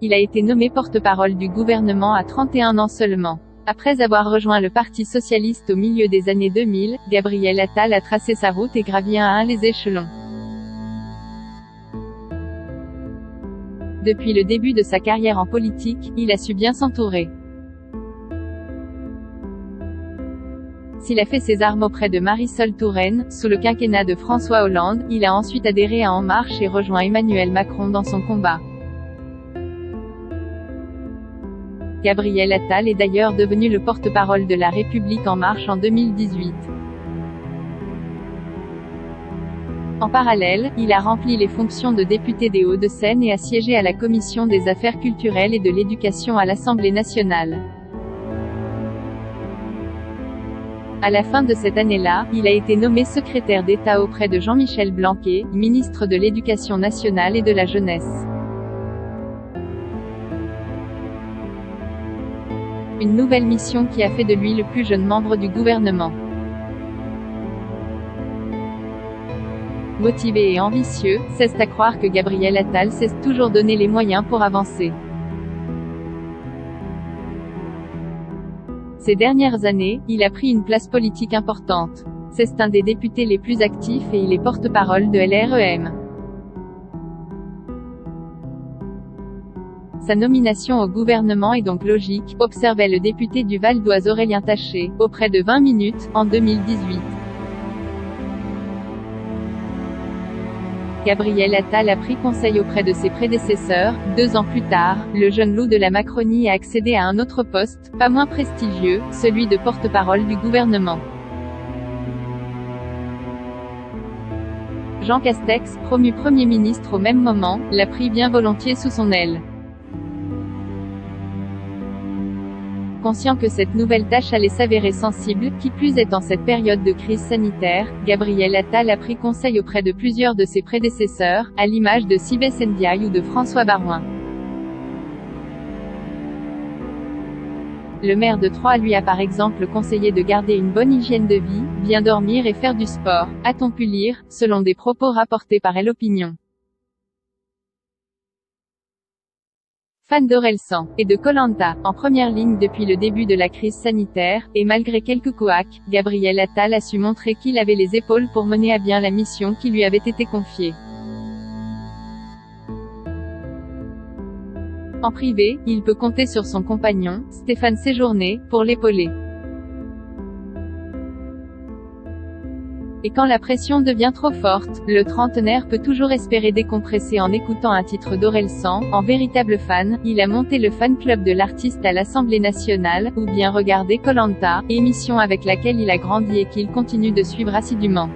Il a été nommé porte-parole du gouvernement à 31 ans seulement. Après avoir rejoint le Parti socialiste au milieu des années 2000, Gabriel Attal a tracé sa route et gravi un à un les échelons. Depuis le début de sa carrière en politique, il a su bien s'entourer. S'il a fait ses armes auprès de Marisol Touraine, sous le quinquennat de François Hollande, il a ensuite adhéré à En Marche et rejoint Emmanuel Macron dans son combat. Gabriel Attal est d'ailleurs devenu le porte-parole de La République En Marche en 2018. En parallèle, il a rempli les fonctions de député des Hauts-de-Seine et a siégé à la Commission des Affaires culturelles et de l'Éducation à l'Assemblée nationale. À la fin de cette année-là, il a été nommé secrétaire d'État auprès de Jean-Michel Blanquer, ministre de l'Éducation nationale et de la Jeunesse. Une nouvelle mission qui a fait de lui le plus jeune membre du gouvernement. Motivé et ambitieux, c'est à croire que Gabriel Attal s'est toujours donné les moyens pour avancer. Ces dernières années, il a pris une place politique importante. C'est un des députés les plus actifs et il est porte-parole de LREM. Sa nomination au gouvernement est donc logique, observait le député du Val d'Oise Aurélien Taché, auprès de 20 minutes, en 2018. Gabriel Attal a pris conseil auprès de ses prédécesseurs. 2 ans plus tard, le jeune loup de la Macronie a accédé à un autre poste, pas moins prestigieux, celui de porte-parole du gouvernement. Jean Castex, promu Premier ministre au même moment, l'a pris bien volontiers sous son aile. Conscient que cette nouvelle tâche allait s'avérer sensible, qui plus est en cette période de crise sanitaire, Gabriel Attal a pris conseil auprès de plusieurs de ses prédécesseurs, à l'image de Sibeth Ndiaye ou de François Baroin. Le maire de Troyes lui a par exemple conseillé de garder une bonne hygiène de vie, bien dormir et faire du sport, a-t-on pu lire, selon des propos rapportés par l'Opinion. Fan d'Orelsan et de Koh-Lanta, en première ligne depuis le début de la crise sanitaire, et malgré quelques couacs, Gabriel Attal a su montrer qu'il avait les épaules pour mener à bien la mission qui lui avait été confiée. En privé, il peut compter sur son compagnon, Stéphane Séjourné, pour l'épauler. Et quand la pression devient trop forte, le trentenaire peut toujours espérer décompresser en écoutant un titre d'Orelsan. En véritable fan, il a monté le fan club de l'artiste à l'Assemblée nationale, ou bien regardé Koh-Lanta, émission avec laquelle il a grandi et qu'il continue de suivre assidûment.